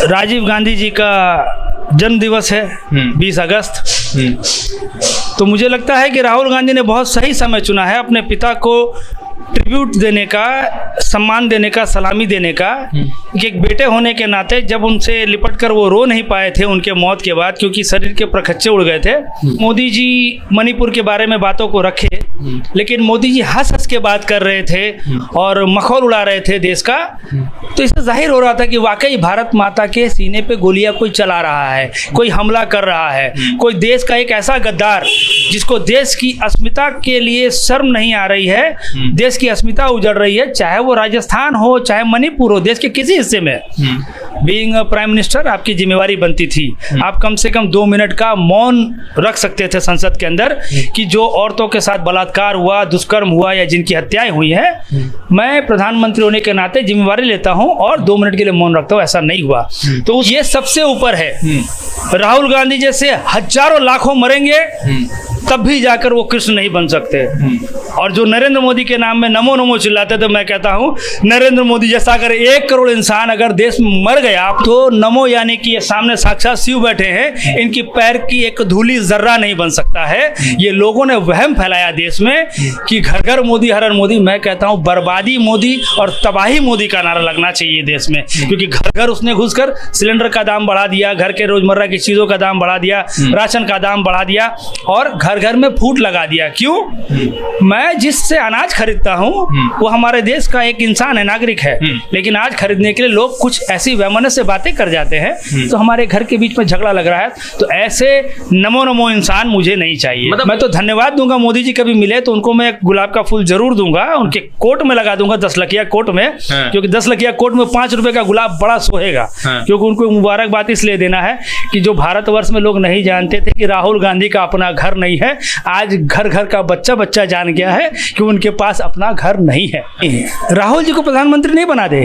राजीव गांधी जी का जन्म दिवस है 20 अगस्त। तो मुझे लगता है कि राहुल गांधी ने बहुत सही समय चुना है अपने पिता को ट्रिब्यूट देने का, सम्मान देने का, सलामी देने का। कि एक बेटे होने के नाते जब उनसे लिपट कर वो रो नहीं पाए थे उनके मौत के बाद, क्योंकि शरीर के प्रखच्चे उड़ गए थे। मोदी जी मणिपुर के बारे में बातों को रखे, लेकिन मोदी जी हंस हंस के बात कर रहे थे और मखौल उड़ा रहे थे देश का। तो इससे जाहिर हो रहा था कि वाकई भारत माता के सीने पे गोलियां कोई चला रहा है, कोई हमला कर रहा है, कोई देश का एक ऐसा गद्दार जिसको देश की अस्मिता के लिए शर्म नहीं आ रही है, देश की अस्मिता उजड़ रही है, चाहे वो राजस्थान हो चाहे मणिपुर हो, देश के किसी हिस्से में। बीइंग प्राइम मिनिस्टर आपकी जिम्मेवारी बनती थी, आप कम से कम 2 मिनट का मौन रख सकते थे संसद के अंदर कि जो औरतों के साथ बलात्कार हुआ, दुष्कर्म हुआ या जिनकी हत्याएं हुई हैं, मैं प्रधानमंत्री होने के नाते जिम्मेवारी लेता हूं और 2 मिनट के लिए मौन रखता हूं। ऐसा नहीं हुआ, तो ये सबसे ऊपर है। राहुल गांधी जैसे हजारों लाखों मरेंगे तब भी जाकर वो कृष्ण नहीं बन सकते। और जो नरेंद्र मोदी के नाम में नमो नमो चिल्लाते, तो मैं कहता हूं नरेंद्र मोदी जैसा अगर 1 करोड़ इंसान अगर देश में मर गया तो नमो यानी कि ये सामने साक्षात शिव बैठे हैं, इनकी पैर की एक धूली जर्रा नहीं बन सकता है। ये लोगों ने वहम फैलाया देश में कि घर घर मोदी, हर हर मोदी। मैं कहता हूं बर्बादी मोदी और तबाही मोदी का नारा लगना चाहिए देश में, क्योंकि घर घर उसने घुसकर सिलेंडर का दाम बढ़ा दिया, घर के रोजमर्रा की चीजों का दाम बढ़ा दिया, राशन का दाम बढ़ा दिया और घर घर में फूट लगा दिया। क्यों? मैं जिससे अनाज खरीदता हूं वो हमारे देश का एक इंसान है, नागरिक है, लेकिन आज खरीदने के लिए लोग कुछ ऐसी वैमनस्य से बातें कर जाते हैं, तो हमारे घर के बीच में झगड़ा लग रहा है। तो ऐसे नमो नमो इंसान मुझे नहीं चाहिए। मैं तो धन्यवाद दूंगा, मोदी जी कभी मिले तो उनको मैं गुलाब का फूल जरूर दूंगा, उनके कोट में लगा दूंगा, 10 लखिया कोट में, क्योंकि 10 लखिया कोट में 5 रुपए का गुलाब बड़ा सोहेगा। क्योंकि उनको मुबारकबाद इसलिए देना है कि जो भारतवर्ष में लोग नहीं जानते थे कि राहुल गांधी का अपना घर नहीं है, आज घर घर का बच्चा बच्चा जान गया है कि उनके पास अपना घर नहीं है। राहुल जी को प्रधानमंत्री नहीं बना दे।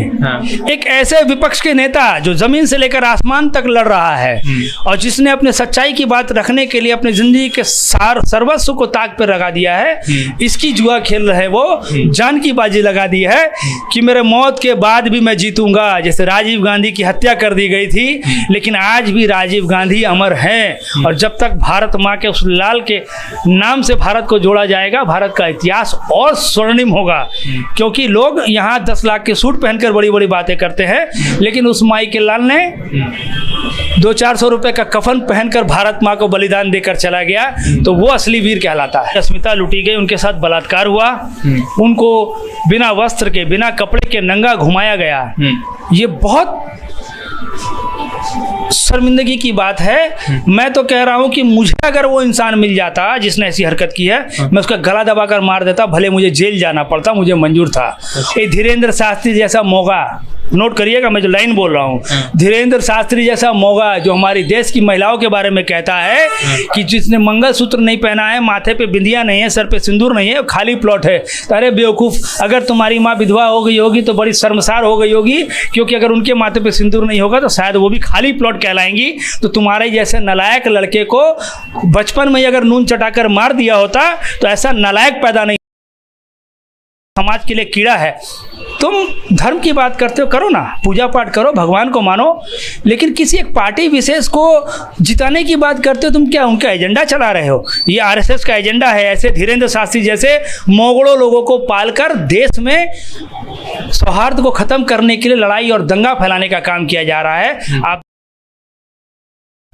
एक ऐसे विपक्ष के नेता जो जमीन से लेकर आसमान तक लड़ रहा है और जिसने अपने सच्चाई की बात रखने के लिए अपनी जिंदगी के सर्वस्व को ताक पर लगा दिया है, इसकी जुआ खेल रहे वो, जान की बाजी लगा दी है कि मेरे मौत के बाद भी मैं जीतूंगा। जैसे राजीव गांधी की हत्या कर दी गई थी, लेकिन आज भी राजीव गांधी अमर हैं और जब तक भारत माँ के उस लाल के नाम से भारत को जोड़ा जाएगा, भारत का इतिहास और स्वर्णिम होगा। क्योंकि लोग यहाँ 10 लाख के सूट पहनकर बड़ी बड़ी बातें करते हैं, लेकिन उस माई के लाल ने 200-400 रुपए का कफन पहनकर भारत माँ को बलिदान देकर चला गया, तो वो असली वीर कहलाता है। अस्मिता लूटी गई, उनके साथ बलात्कार हुआ, उनको बिना वस्त्र के, बिना कपड़े के नंगा घुमाया गया। ये बहुत शर्मिंदगी की बात है। मैं तो कह रहा हूं कि मुझे अगर वो इंसान मिल जाता जिसने ऐसी हरकत की है, मैं उसका गला दबाकर मार देता, भले मुझे जेल जाना पड़ता, मुझे मंजूर था। ये धीरेन्द्र शास्त्री जैसा मौगा, नोट करिएगा मैं जो लाइन बोल रहा हूँ, धीरेन्द्र शास्त्री जैसा मौगा जो हमारी देश की महिलाओं के बारे में कहता है कि जिसने मंगलसूत्र नहीं पहना है, माथे पे बिंदिया नहीं है, सर पे सिंदूर नहीं है, खाली प्लॉट है। अरे बेवकूफ़, अगर तुम्हारी माँ विधवा हो गई होगी तो बड़ी शर्मसार हो गई होगी, क्योंकि अगर उनके माथे पे सिंदूर नहीं होगा तो शायद वो भी खाली प्लॉट कहलाएंगी। तो तुम्हारे जैसे नालायक लड़के को बचपन में अगर नून चटाकर मार दिया होता तो ऐसा नालायक पैदा नहीं, समाज के लिए कीड़ा है। तुम धर्म की बात करते हो, करो ना, पूजा पाठ करो, भगवान को मानो, लेकिन किसी एक पार्टी विशेष को जिताने की बात करते हो, तुम क्या उनका एजेंडा चला रहे हो? ये आरएसएस का एजेंडा है। ऐसे धीरेन्द्र शास्त्री जैसे मोगलों लोगों को पालकर देश में सौहार्द को खत्म करने के लिए लड़ाई और दंगा फैलाने का काम किया जा रहा है। आप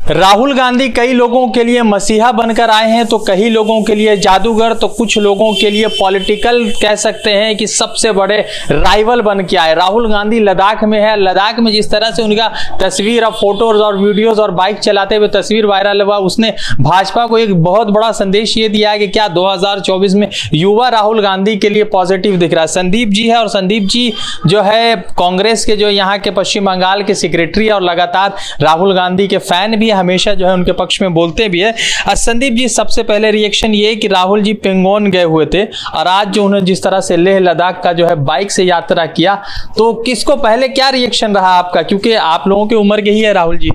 राहुल गांधी कई लोगों के लिए मसीहा बनकर आए हैं, तो कई लोगों के लिए जादूगर, तो कुछ लोगों के लिए पॉलिटिकल कह सकते हैं कि सबसे बड़े राइवल बन के आए। राहुल गांधी लद्दाख में है, लद्दाख में जिस तरह से उनका तस्वीर और फोटोज और वीडियोज और बाइक चलाते हुए तस्वीर वायरल हुआ, उसने भाजपा को एक बहुत बड़ा संदेश ये दिया है कि क्या 2024 में युवा राहुल गांधी के लिए पॉजिटिव दिख रहा है। संदीप जी है, और संदीप जी जो है कांग्रेस के, जो यहाँ के पश्चिम बंगाल के सेक्रेटरी और लगातार राहुल गांधी के फैन भी, हमेशा जो है उनके पक्ष में बोलते भी है। संदीप जी, सबसे पहले रिएक्शन ये कि राहुल जी पेंगोन गए हुए थे और आज जो उन्होंने जिस तरह से लेह लद्दाख का जो है बाइक से यात्रा किया, तो किसको पहले क्या रिएक्शन रहा आपका, क्योंकि आप लोगों की उम्र के ही है राहुल जी?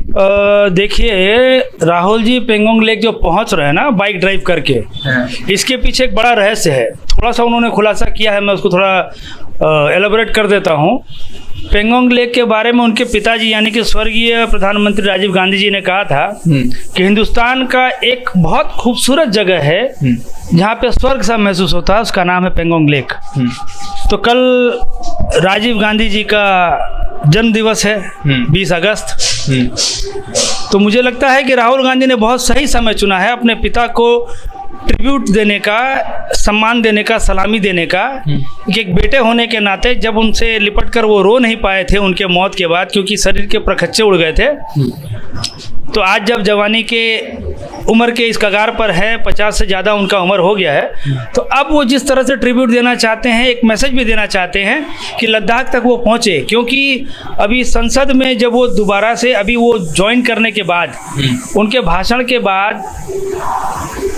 देखिए, राहुल जी पेंगोंग लेक जो पहुंच रहे हैं ना बाइक ड्राइव करके, इसके पीछे एक बड़ा रहस्य है। थोड़ा सा उन्होंने खुलासा किया है, मैं उसको थोड़ा एलाबोरेट कर देता हूँ। पेंगोंग लेक के बारे में उनके पिताजी यानी कि स्वर्गीय प्रधानमंत्री राजीव गांधी जी ने कहा था कि हिंदुस्तान का एक बहुत खूबसूरत जगह है जहाँ पे स्वर्ग सा महसूस होता है, उसका नाम है पेंगोंग लेक। तो कल राजीव गांधी जी का जन्म दिवस है 20 अगस्त। तो मुझे लगता है कि राहुल गांधी ने बहुत सही समय चुना है अपने पिता को ट्रिब्यूट देने का, सम्मान देने का, सलामी देने का। एक बेटे होने के नाते जब उनसे लिपट कर वो रो नहीं पाए थे उनके मौत के बाद, क्योंकि शरीर के प्रखच्चे उड़ गए थे, तो आज जब जवानी के उम्र के इस कगार पर है, 50 से ज़्यादा उनका उम्र हो गया है, तो अब वो जिस तरह से ट्रिब्यूट देना चाहते हैं, एक मैसेज भी देना चाहते हैं कि लद्दाख तक वो पहुँचे। क्योंकि अभी संसद में जब वो दोबारा से अभी वो ज्वाइन करने के बाद, उनके भाषण के बाद,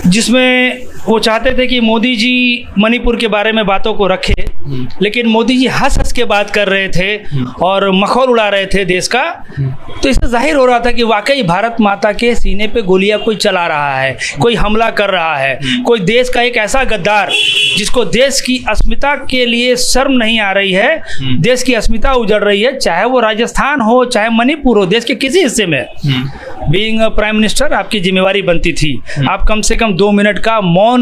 जिसमें वो चाहते थे कि मोदी जी मणिपुर के बारे में बातों को रखे, लेकिन मोदी जी हंस हंस के बात कर रहे थे और मखौल उड़ा रहे थे देश का। तो इससे जाहिर हो रहा था कि वाकई भारत माता के सीने पे गोलियां कोई चला रहा है, कोई हमला कर रहा है, कोई देश का एक ऐसा गद्दार जिसको देश की अस्मिता के लिए शर्म नहीं आ रही है, देश की अस्मिता उजड़ रही है, चाहे वो राजस्थान हो, चाहे मणिपुर हो, देश के किसी हिस्से में। बीइंग प्राइम मिनिस्टर आपकी जिम्मेवारी बनती थी, आप कम से कम 2 मिनट का मौन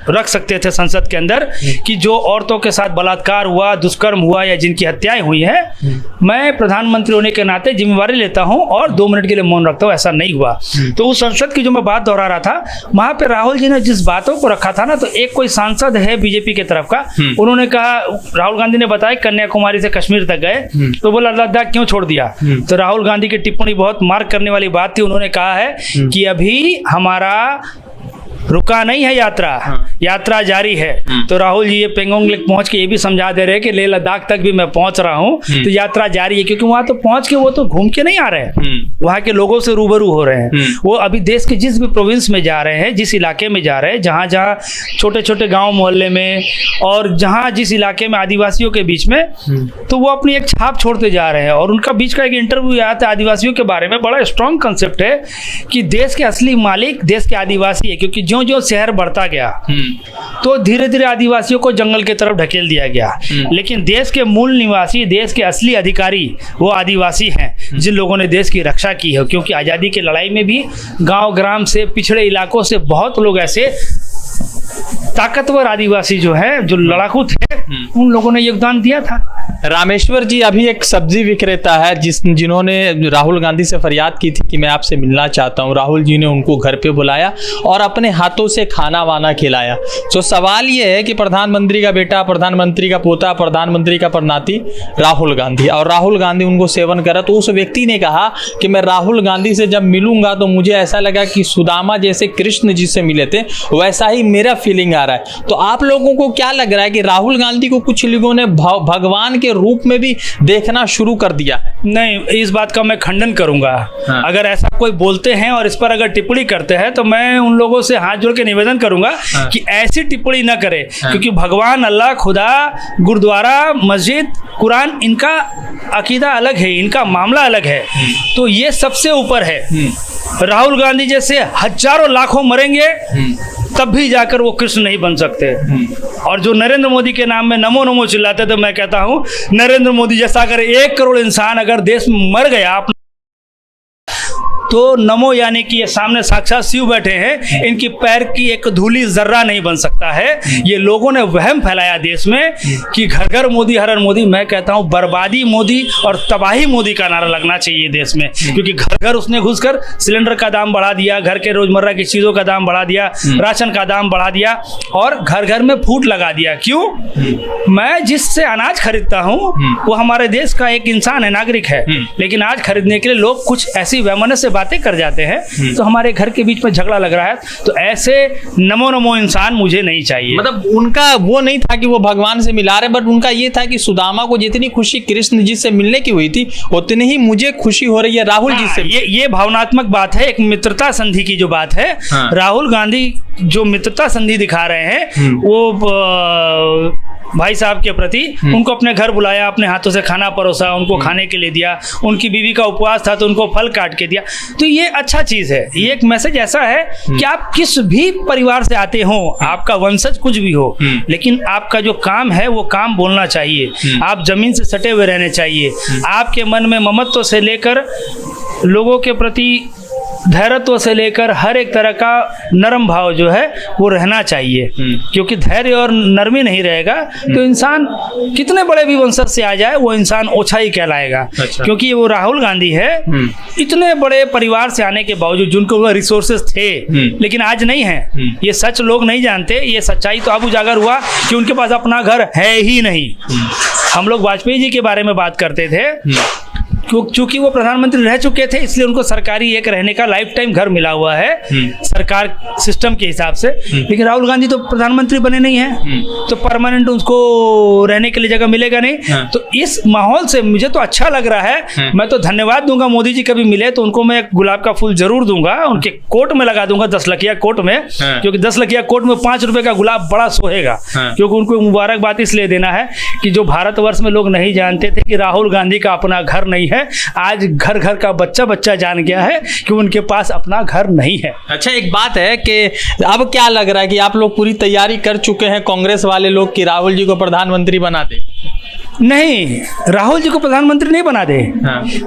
रख सकते थे संसद के अंदर कि जो औरतों के साथ बलात्कार हुआ, दुष्कर्म हुआ या जिनकी हत्याएं हुई हैं, मैं प्रधानमंत्री होने के नाते जिम्मेवारी लेता हूं और 2 मिनट के लिए मौन रखता हूं। ऐसा नहीं हुआ। तो उस संसद की जो मैं बात दोहरा रहा था, वहां पे राहुल जी ने जिस बातों को रखा था ना, तो एक कोई सांसद है बीजेपी के तरफ का, उन्होंने कहा, राहुल गांधी ने बताया कन्याकुमारी से कश्मीर तक गए, तो बोला लद्दाख क्यों छोड़ दिया। तो राहुल गांधी की टिप्पणी बहुत मार्क करने वाली बात थी। उन्होंने कहा है कि अभी हमारा रुका नहीं है यात्रा जारी है। तो राहुल जी ये पेंगोंग लेक पहुंच के ये भी समझा दे रहे हैं कि लेह लद्दाख तक भी मैं पहुंच रहा हूं, तो यात्रा जारी है। क्योंकि वहां तो पहुंच के वो तो घूम के नहीं आ रहे हैं, वहां के लोगों से रूबरू हो रहे हैं। वो अभी देश के जिस भी प्रोविंस में जा रहे हैं, जिस इलाके में जा रहे हैं, जहां जहां छोटे छोटे गाँव मोहल्ले में और जहां जिस इलाके में आदिवासियों के बीच में, तो वो अपनी एक छाप छोड़ते जा रहे हैं। और उनका बीच का एक इंटरव्यू आया था आदिवासियों के बारे में, बड़ा स्ट्रॉन्ग कंसेप्ट है कि देश के असली मालिक देश के आदिवासी है। क्योंकि जो जो शहर बढ़ता गया तो धीरे धीरे आदिवासियों को जंगल की तरफ ढकेल दिया गया, लेकिन देश के मूल निवासी, देश के असली अधिकारी वो आदिवासी हैं, जिन लोगों ने देश की रक्षा की है। क्योंकि आज़ादी की लड़ाई में भी गांव ग्राम से, पिछड़े इलाकों से बहुत लोग ऐसे ताकतवर आदिवासी जो है, जो लड़ाकू थे, उन लोगों ने योगदान दिया था। रामेश्वर जी अभी एक सब्जी विक्रेता है जिन्होंने राहुल गांधी से फरियाद की थी कि मैं आपसे मिलना चाहता हूं। राहुल जी ने उनको घर पे बुलाया और अपने हाथों से खाना वाना खिलाया। तो सवाल ये है कि प्रधानमंत्री का बेटा, प्रधानमंत्री का पोता, प्रधानमंत्री का परनाती राहुल गांधी, और राहुल गांधी उनको सेवन करा। तो उस व्यक्ति ने कहा कि मैं राहुल गांधी से जब मिलूंगा तो मुझे ऐसा लगा कि सुदामा जैसे कृष्ण जी से मिले थे, वैसा ही मेरा फीलिंग आ रहा है। तो आप लोगों को क्या लग रहा है कि राहुल गांधी को कुछ लोगों ने भगवान के रूप में भी देखना शुरू कर दिया? नहीं, इस बात का मैं खंडन करूंगा। हाँ। अगर ऐसा कोई बोलते हैं और इस पर अगर टिप्पणी करते हैं तो मैं उन लोगों से हाथ जोड़ के निवेदन करूंगा कि ऐसी टिप्पणी न करें। क्योंकि भगवान, अल्लाह, खुदा, गुरुद्वारा, मस्जिद, कुरान, इनका अकीदा अलग है, इनका मामला अलग है, तो ये सबसे ऊपर है। राहुल गांधी जैसे हजारों लाखों मरेंगे तब भी जाकर वो कृष्ण नहीं बन सकते। और जो नरेंद्र मोदी के नाम में नमो नमो चिल्लाते, तो मैं कहता हूं नरेंद्र मोदी जैसा अगर 1 करोड़ इंसान अगर देश में मर गया तो नमो यानी कि ये सामने साक्षात शिव बैठे हैं, इनकी पैर की एक धूली जर्रा नहीं बन सकता है। ये लोगों ने वहम फैलाया देश में कि घर घर मोदी, हर हर मोदी। मैं कहता हूं बर्बादी मोदी और तबाही मोदी का नारा लगना चाहिए देश में। क्योंकि घर घर उसने घुसकर सिलेंडर का दाम बढ़ा दिया, घर के रोजमर्रा की चीजों का दाम बढ़ा दिया, राशन का दाम बढ़ा दिया और घर घर में फूट लगा दिया। क्यों? मैं जिससे अनाज खरीदता हूं वो हमारे देश का एक इंसान है, नागरिक है, लेकिन आज खरीदने के लिए लोग कुछ ऐसी वैमनस्य से बातें कर जाते हैं, तो हमारे घर के बीच में झगड़ा लग रहा है। तो ऐसे नमो नमो इंसान मुझे नहीं चाहिए। मतलब उनका वो नहीं था कि वो भगवान से मिला रहे, बट उनका ये था कि सुदामा को जितनी खुशी कृष्ण जी से मिलने की हुई थी, उतनी ही मुझे खुशी हो रही है राहुल जी से। ये भावनात्मक बात है, एक मित्रता संधि की जो बात है। राहुल गांधी जो मित्रता संधि दिखा रहे हैं वो भाई साहब के प्रति, उनको अपने घर बुलाया, अपने हाथों से खाना परोसा, उनको खाने के लिए दिया, उनकी बीवी का उपवास था तो उनको फल काट के दिया। तो ये अच्छा चीज़ है। ये एक मैसेज ऐसा है कि आप किस भी परिवार से आते हो, आपका वंशज कुछ भी हो, लेकिन आपका जो काम है वो काम बोलना चाहिए। आप जमीन से सटे हुए रहने चाहिए। आपके मन में ममत्व से लेकर लोगों के प्रति धैर्यत्व से लेकर हर एक तरह का नरम भाव जो है वो रहना चाहिए। क्योंकि धैर्य और नरमी नहीं रहेगा तो इंसान कितने बड़े भी वंशज से आ जाए वो इंसान ओछा ही कहलाएगा। अच्छा। क्योंकि वो राहुल गांधी है, इतने बड़े परिवार से आने के बावजूद जिनको रिसोर्सेज थे लेकिन आज नहीं है। ये सच लोग नहीं जानते, ये सच्चाई तो अब उजागर हुआ कि उनके पास अपना घर है ही नहीं। हम लोग वाजपेयी जी के बारे में बात करते थे, क्योंकि वो प्रधानमंत्री रह चुके थे इसलिए उनको सरकारी एक रहने का लाइफ टाइम घर मिला हुआ है सरकार सिस्टम के हिसाब से। लेकिन राहुल गांधी तो प्रधानमंत्री बने नहीं हैं, तो परमानेंट उनको रहने के लिए जगह मिलेगा नहीं। तो इस माहौल से मुझे तो अच्छा लग रहा है। मैं तो धन्यवाद दूंगा, मोदी जी कभी मिले तो उनको मैं गुलाब का फूल जरूर दूंगा, उनके कोट में लगा दूंगा 10 लखिया कोट में, क्योंकि 10 लखिया कोट में 5 रुपए का गुलाब बड़ा सोहेगा। क्योंकि उनको मुबारकबाद इसलिए देना है कि जो भारतवर्ष में लोग नहीं जानते थे कि राहुल गांधी का अपना घर नहीं है, आज घर घर का बच्चा बच्चा जान गया है कि उनके पास अपना घर नहीं है। अच्छा, एक बात है कि अब क्या लग रहा है कि आप लोग पूरी तैयारी कर चुके हैं कांग्रेस वाले लोग कि राहुल जी को प्रधानमंत्री बना दे? नहीं, राहुल जी को प्रधानमंत्री नहीं बना दे।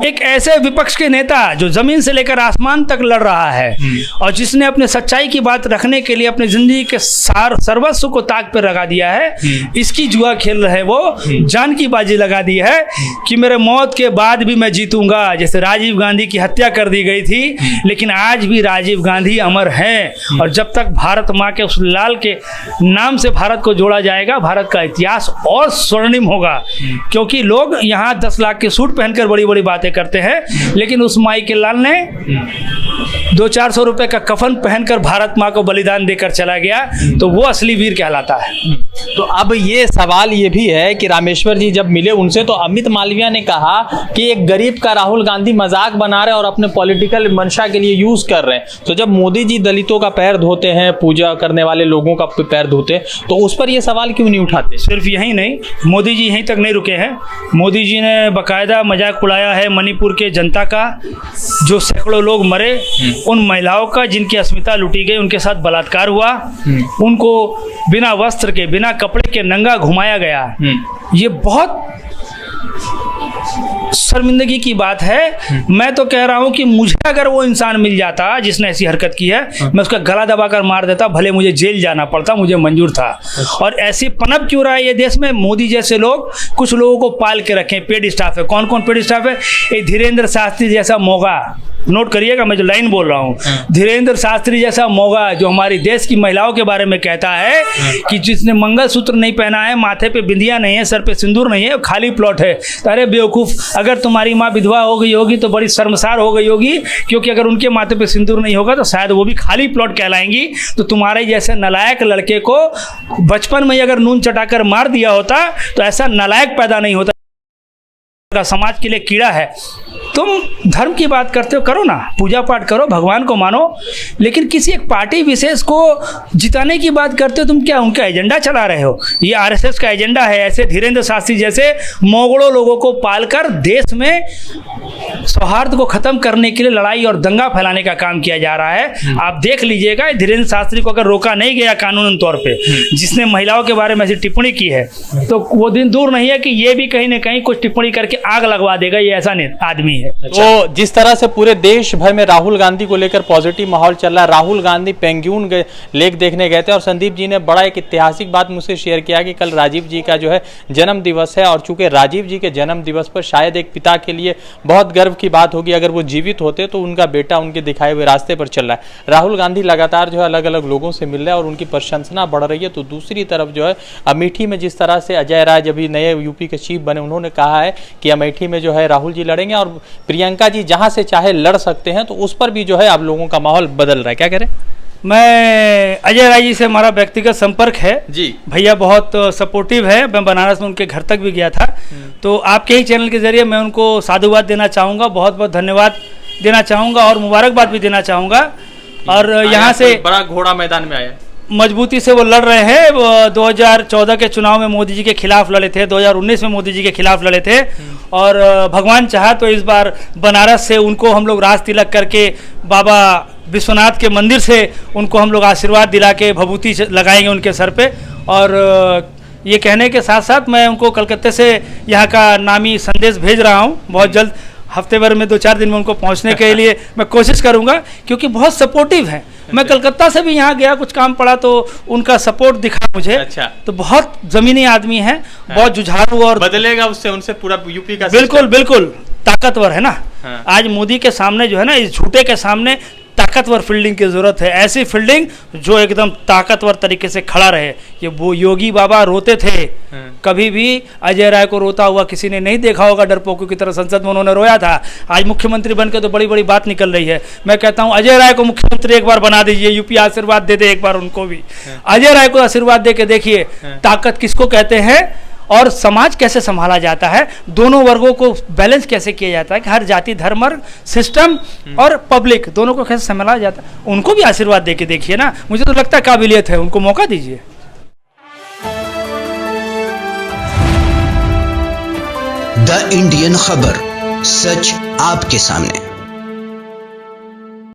एक ऐसे विपक्ष के नेता जो जमीन से लेकर आसमान तक लड़ रहा है और जिसने अपने सच्चाई की बात रखने के लिए अपनी जिंदगी के सर्वस्व को ताक पर लगा दिया है, इसकी जुआ खेल रहे वो जान की बाजी लगा दी है कि मेरे मौत के बाद भी मैं जीतूंगा। जैसे राजीव गांधी की हत्या कर दी गई थी, लेकिन आज भी राजीव गांधी अमर हैं और जब तक भारत माँ के उस लाल के नाम से भारत को जोड़ा जाएगा, भारत का इतिहास और स्वर्णिम होगा। क्योंकि लोग यहाँ 10 लाख के सूट पहनकर बड़ी बड़ी बातें करते हैं, लेकिन उस माई के लाल ने 200-400 रुपए का कफन पहनकर भारत माँ को बलिदान देकर चला गया, तो वो असली वीर कहलाता है। तो अब ये सवाल ये भी है कि रामेश्वर जी जब मिले उनसे तो अमित मालविया ने कहा कि एक गरीब का राहुल गांधी मजाक बना रहे हैं और अपने पॉलिटिकल मंशा के लिए यूज कर रहे हैं। तो जब मोदी जी दलितों का पैर धोते हैं, पूजा करने वाले लोगों का पैर धोते हैं, तो उस पर ये सवाल क्यों नहीं उठाते? सिर्फ यही नहीं, मोदी जी यहीं तक नहीं रुके हैं। मोदी जी ने बाकायदा मजाक उड़ाया है मणिपुर के जनता का, जो सैकड़ों लोग मरे, उन महिलाओं का जिनकी अस्मिता लूटी गई, उनके साथ बलात्कार हुआ, उनको बिना वस्त्र के, बिना कपड़े के नंगा घुमाया गया। ये बहुत शर्मिंदगी की बात है। मैं तो कह रहा हूं कि मुझे अगर वो इंसान मिल जाता जिसने ऐसी हरकत की है, मैं उसका गला दबाकर मार देता, भले मुझे जेल जाना पड़ता, मुझे मंजूर था। और ऐसी पनप क्यों रहा है ये देश में? मोदी जैसे लोग कुछ लोगों को पाल के रखें। पेड स्टाफ है। कौन कौन पेड स्टाफ है? ये धीरेन्द्र शास्त्री जैसा मोगा, नोट करिएगा मैं जो लाइन बोल रहा हूँ, धीरेन्द्र शास्त्री जैसा मोगा जो हमारी देश की महिलाओं के बारे में कहता है कि जिसने मंगलसूत्र नहीं पहना है, माथे पे बिंदिया नहीं है, सर पे सिंदूर नहीं है, खाली प्लॉट है। अरे बेवकूफ़, अगर तुम्हारी माँ विधवा हो गई होगी तो बड़ी शर्मसार हो गई होगी, क्योंकि अगर उनके माथे पे सिंदूर नहीं होगा तो शायद वो भी खाली प्लॉट कहलाएंगी। तो तुम्हारे जैसे नालायक लड़के को बचपन में अगर नून चटाकर मार दिया होता तो ऐसा नालायक पैदा नहीं होता। समाज के लिए कीड़ा है। तुम धर्म की बात करते हो, करो ना, पूजा पाठ करो, भगवान को मानो, लेकिन किसी एक पार्टी विशेष को जिताने की बात करते हो। तुम क्या उनका एजेंडा चला रहे हो? ये आरएसएस का एजेंडा है। ऐसे धीरेन्द्र शास्त्री जैसे मोगलों लोगों को पालकर देश में सौहार्द को खत्म करने के लिए लड़ाई और दंगा फैलाने का काम किया जा रहा है। आप देख लीजिएगा, धीरेन्द्र शास्त्री को अगर रोका नहीं गया कानूनन तौर पे, जिसने महिलाओं के बारे में ऐसी टिप्पणी की है, तो वो दिन दूर नहीं है कि ये भी कहीं ना कहीं कुछ टिप्पणी करके आग लगवा देगा। ये ऐसा आदमी है। तो जिस तरह से पूरे देश भर में राहुल गांधी को लेकर पॉजिटिव माहौल चल रहा है, राहुल गांधी पेंगुइन लेक देखने गए थे और संदीप जी ने बड़ा एक ऐतिहासिक बात मुझसे शेयर किया कि कल राजीव जी का जो है जन्म दिवस है, और चूंकि राजीव जी के जन्म दिवस पर शायद एक पिता के लिए बहुत गर्व की बात होगी, अगर वो जीवित होते तो उनका बेटा उनके दिखाए हुए रास्ते पर चल रहा है। राहुल गांधी लगातार जो है अलग अलग लोगों से मिल रहे हैं और उनकी प्रशंसना बढ़ रही है। तो दूसरी तरफ जो है अमेठी में जिस तरह से अजय राय जब नए यूपी के चीफ बने, उन्होंने कहा है कि अमेठी में जो है राहुल जी लड़ेंगे और प्रियंका जी जहां से चाहे लड़ सकते हैं, तो उस पर भी जो है अब लोगों का माहौल बदल रहा है। क्या करें? मैं अजय राय जी से हमारा व्यक्तिगत संपर्क है जी। भैया बहुत सपोर्टिव है। मैं बनारस में उनके घर तक भी गया था। तो आपके ही चैनल के जरिए मैं उनको साधुवाद देना चाहूँगा, बहुत बहुत धन्यवाद देना चाहूँगा और मुबारकबाद भी देना चाहूँगा। और यहाँ से बड़ा घोड़ा मैदान में आया। मजबूती से वो लड़ रहे हैं। वो 2014 के चुनाव में मोदी जी के खिलाफ लड़े थे, 2019 में मोदी जी के खिलाफ लड़े थे, और भगवान चाहा तो इस बार बनारस से उनको हम लोग राज तिलक करके बाबा विश्वनाथ के मंदिर से उनको हम लोग आशीर्वाद दिला के भभूति लगाएंगे उनके सर पे। और ये कहने के साथ साथ मैं उनको कलकत्ते से यहाँ का नामी संदेश भेज रहा हूँ। बहुत जल्द, हफ्ते भर में 2-4 दिन में उनको पहुँचने के लिए मैं कोशिश करूँगा, क्योंकि बहुत सपोर्टिव है। मैं कलकत्ता से भी यहाँ गया, कुछ काम पड़ा तो उनका सपोर्ट दिखा मुझे। अच्छा। तो बहुत जमीनी आदमी है, बहुत जुझारू, और बदलेगा उससे, उनसे पूरा यूपी का बिल्कुल बिल्कुल ताकतवर है ना। हाँ। आज मोदी के सामने जो है ना, इस झूठे के सामने ताकतवर फील्डिंग की जरूरत है। ऐसी फील्डिंग जो एकदम ताकतवर तरीके से खड़ा रहे। ये वो योगी बाबा रोते थे, कभी भी अजय राय को रोता हुआ किसी ने नहीं देखा होगा। डरपोकों की तरह संसद में उन्होंने रोया था। आज मुख्यमंत्री बनकर तो बड़ी बड़ी बात निकल रही है। मैं कहता हूं अजय राय को मुख्यमंत्री एक बार बना दीजिए, यूपी आशीर्वाद दे दे एक बार उनको भी। अजय राय को आशीर्वाद दे के देखिए ताकत किसको कहते हैं, और समाज कैसे संभाला जाता है, दोनों वर्गों को बैलेंस कैसे किया जाता है कि हर जाति, धर्म, सिस्टम और पब्लिक दोनों को कैसे संभाला जाता है। उनको भी आशीर्वाद दे के देखिए ना। मुझे तो लगता है काबिलियत है, उनको मौका दीजिए। द इंडियन खबर, सच आपके सामने।